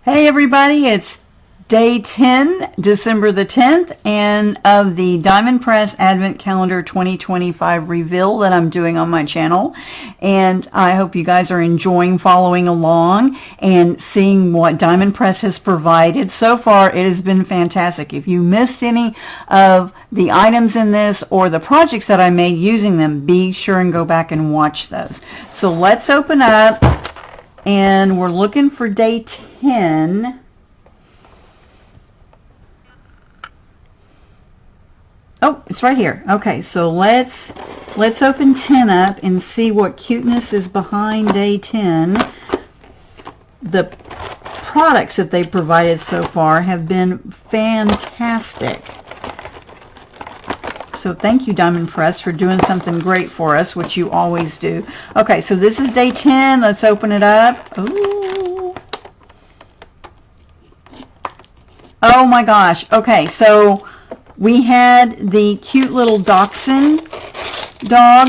Hey everybody, it's day 10, December the 10th, and of the Diamond Press Advent Calendar 2025 reveal that I'm doing on my channel. And I hope you guys are enjoying following along and seeing what Diamond Press has provided. So far, it has been fantastic. If you missed any of the items in this or the projects that I made using them, be sure and go back and watch those. So let's open up. And we're looking for day 10. Oh, it's right here. Okay, so let's open 10 up and see what cuteness is behind day 10. The products that they provided so far have been fantastic. So thank you, Diamond Press, for doing something great for us, which you always do. Okay, so this is day 10. Let's open it up. Ooh. Oh my gosh. Okay, so we had the cute little dachshund dog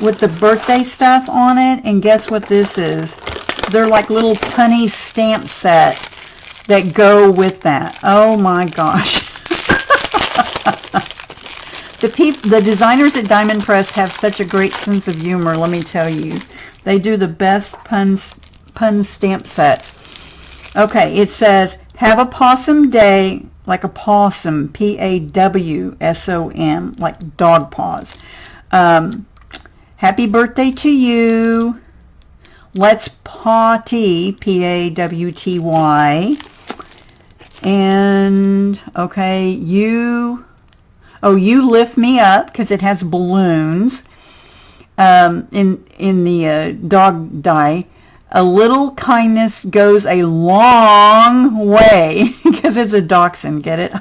with the birthday stuff on it, and guess what this is? They're like little punny stamp set that go with that. Oh my gosh. The designers at Diamond Press have such a great sense of humor, let me tell you. They do the best pun stamp sets. Okay, it says, have a possum day, like a possum, P-A-W-S-O-M, like dog paws. Happy birthday to you. Let's potty, P-A-W-T-Y. And, okay, you lift me up, because it has balloons in the dog die. A little kindness goes a long way, because it's a dachshund. Get it?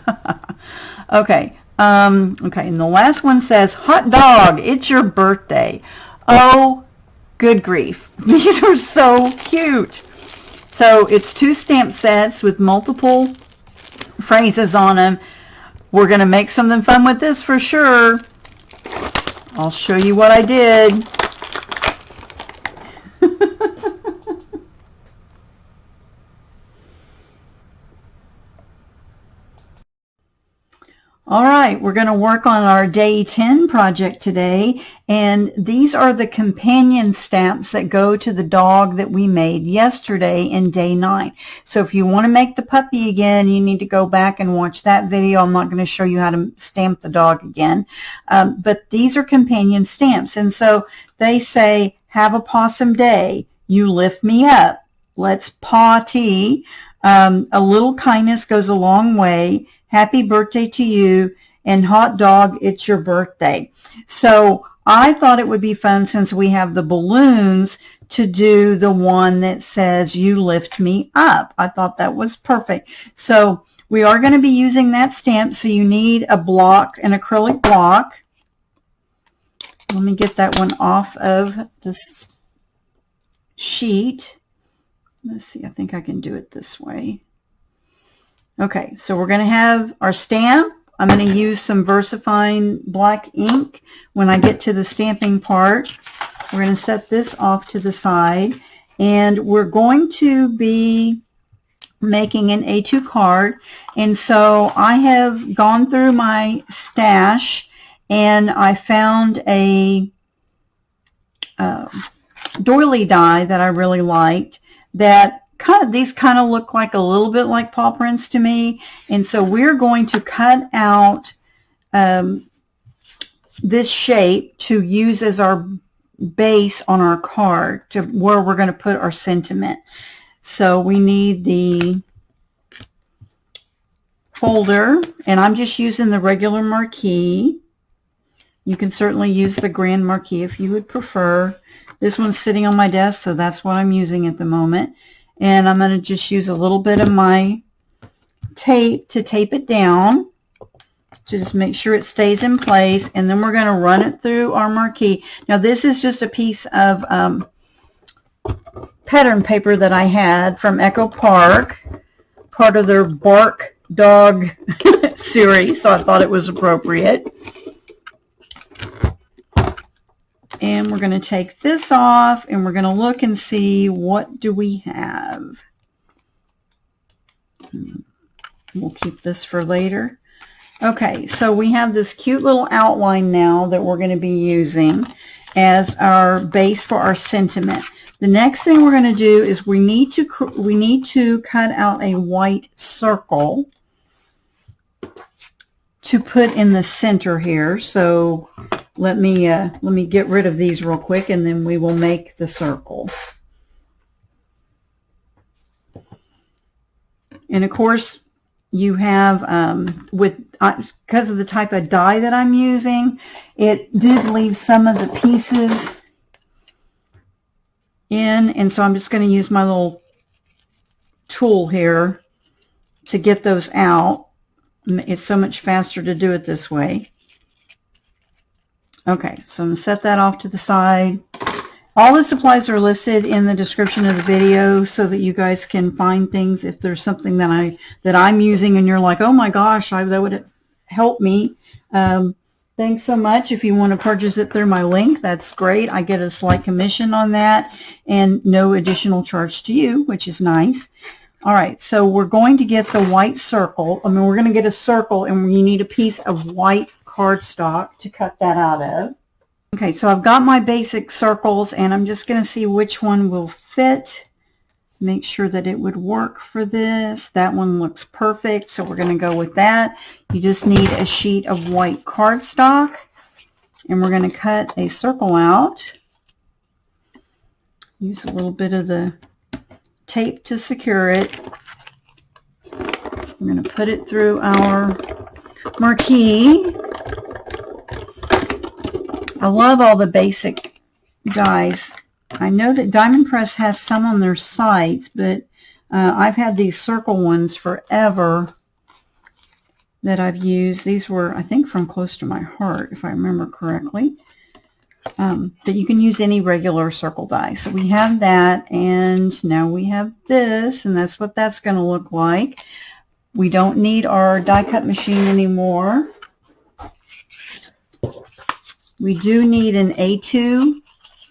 Okay. Okay. And the last one says, hot dog, it's your birthday. Oh, good grief. These are so cute. So it's 2 stamp sets with multiple phrases on them. We're going to make something fun with this for sure. I'll show you what I did. All right, we're going to work on our day 10 project today, and these are the companion stamps that go to the dog that we made yesterday in day 9. So if you want to make the puppy again, you need to go back and watch that video. I'm not going to show you how to stamp the dog again, but these are companion stamps, and so they say, have a possum day, you lift me up, let's potty, a little kindness goes a long way, happy birthday to you, and hot dog, it's your birthday. So I thought it would be fun, since we have the balloons, to do the one that says you lift me up. I thought that was perfect. So we are going to be using that stamp, so you need a block, an acrylic block. Let me get that one off of this sheet. Let's see, I think I can do it this way. Okay, so we're going to have our stamp. I'm going to use some VersaFine black ink when I get to the stamping part. We're going to set this off to the side, and we're going to be making an A2 card. And so I have gone through my stash, and I found a doily die that I really liked, that these kind of look like a little bit like paw prints to me, and so we're going to cut out this shape to use as our base on our card, to where we're going to put our sentiment. So we need the folder, and I'm just using the regular marquee. You can certainly use the grand marquee if you would prefer. This one's sitting on my desk, so that's what I'm using at the moment. And I'm going to just use a little bit of my tape to tape it down, to just make sure it stays in place. And then we're going to run it through our marquee. Now this is just a piece of pattern paper that I had from Echo Park, part of their Bark Dog series, so I thought it was appropriate. And we're going to take this off, and we're going to look and see, what do we have? We'll keep this for later. Okay, so we have this cute little outline now that we're going to be using as our base for our sentiment. The next thing we're going to do is we need to cut out a white circle to put in the center here. So let me get rid of these real quick, and then we will make the circle. And of course, you have because of the type of die that I'm using, it did leave some of the pieces in, and so I'm just going to use my little tool here to get those out. It's so much faster to do it this way. Okay, so I'm going to set that off to the side. All the supplies are listed in the description of the video so that you guys can find things if there's something that I'm using and you're like, oh my gosh, that would help me. Thanks so much. If you want to purchase it through my link, that's great. I get a slight commission on that and no additional charge to you, which is nice. All right, so we're going to get the white circle. We're going to get a circle, and you need a piece of white cardstock to cut that out of. Okay, so I've got my basic circles, and I'm just going to see which one will fit. Make sure that it would work for this. That one looks perfect, so we're going to go with that. You just need a sheet of white cardstock, and we're going to cut a circle out. Use a little bit of the tape to secure it. We're going to put it through our marquee. I love all the basic dies. I know that Diamond Press has some on their sites, but I've had these circle ones forever that I've used. These were, I think, from Close to My Heart, if I remember correctly. But you can use any regular circle die. So we have that, and now we have this, and that's what that's going to look like. We don't need our die cut machine anymore. We do need an A2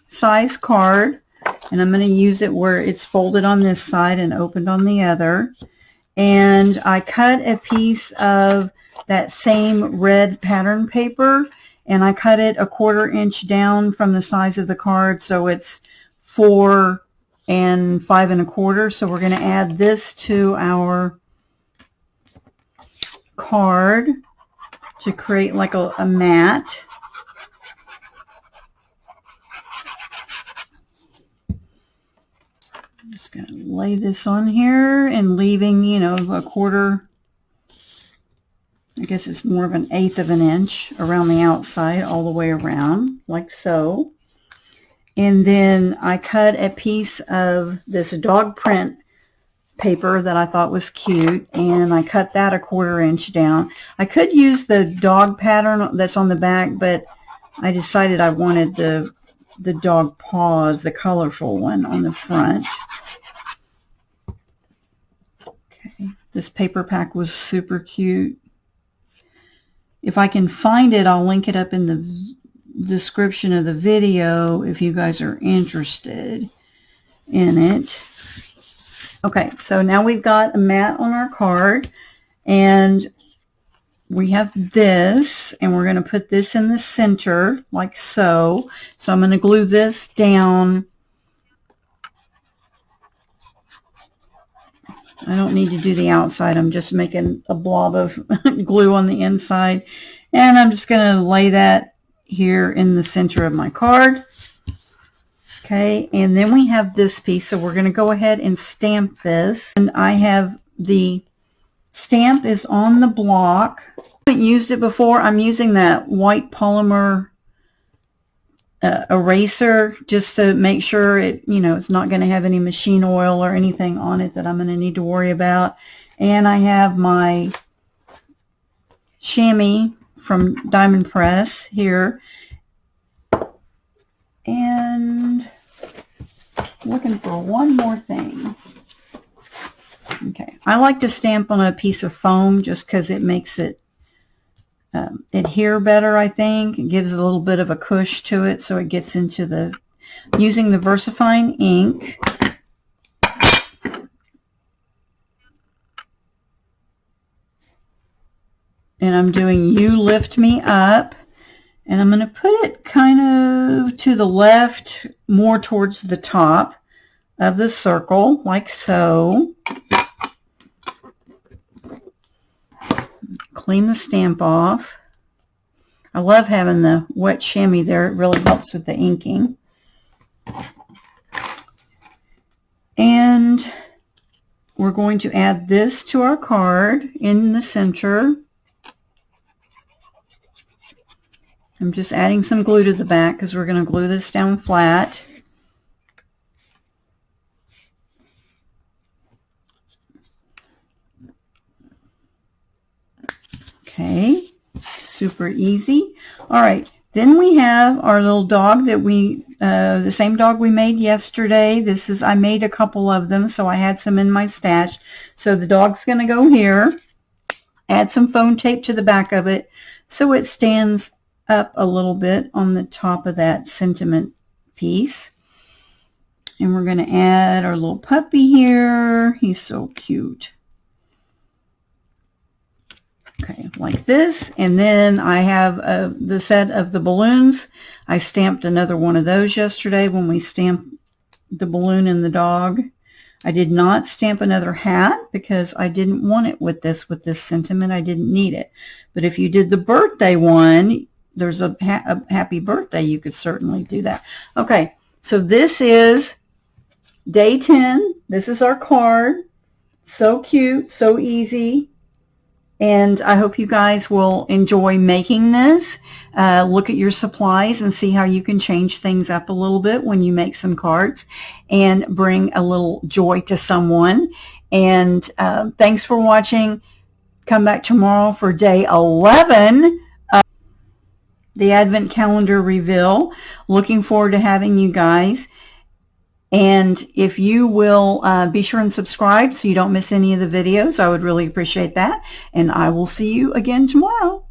size card, and I'm going to use it where it's folded on this side and opened on the other. And I cut a piece of that same red pattern paper, and I cut it 1/4 inch down from the size of the card, so it's 4 and 5 1/4. So we're going to add this to our card to create like a mat. I'm just going to lay this on here and leaving, you know, 1/4, I guess it's more of an 1/8 of an inch around the outside all the way around, like so. And then I cut a piece of this dog print paper that I thought was cute, and I cut that 1/4 inch down. I could use the dog pattern that's on the back, but I decided I wanted the dog paws, the colorful one on the front. Okay, this paper pack was super cute. If I can find it, I'll link it up in the description of the video if you guys are interested in it. Okay, so now we've got a mat on our card, and we have this, and we're going to put this in the center like so. So I'm going to glue this down. I don't need to do the outside. I'm just making a blob of glue on the inside, and I'm just going to lay that here in the center of my card. Okay, and then we have this piece, so we're going to go ahead and stamp this. And I have the stamp is on the block. I haven't used it before. I'm using that white polymer eraser just to make sure it, you know, it's not going to have any machine oil or anything on it that I'm going to need to worry about. And I have my chamois from Diamond Press here. And looking for one more thing. Okay, I like to stamp on a piece of foam just because it makes it adhere better, I think. It gives a little bit of a cush to it so it gets into the, using the VersaFine ink. and I'm doing You Lift Me Up, and I'm going to put it kind of to the left, more towards the top of the circle, like so. Clean the stamp off. I love having the wet chamois there. It really helps with the inking. And we're going to add this to our card in the center. I'm just adding some glue to the back because we're going to glue this down flat. Okay, super easy. All right, then we have our little dog that the same dog we made yesterday. I made a couple of them, so I had some in my stash. So the dog's going to go here. Add some foam tape to the back of it so it stands up a little bit on the top of that sentiment piece. And we're going to add our little puppy here. He's so cute. Okay, like this. And then I have the set of the balloons. I stamped another one of those yesterday when we stamped the balloon and the dog. I did not stamp another hat because I didn't want it with this sentiment. I didn't need it. But if you did the birthday one, there's a happy birthday, you could certainly do that. Okay, so this is day 10. This is our card. So cute, so easy. And I hope you guys will enjoy making this. Look at your supplies and see how you can change things up a little bit when you make some cards and bring a little joy to someone. And thanks for watching. Come back tomorrow for day 11 of the Advent Calendar Reveal. Looking forward to having you guys. And if you will be sure and subscribe so you don't miss any of the videos, I would really appreciate that. And I will see you again tomorrow.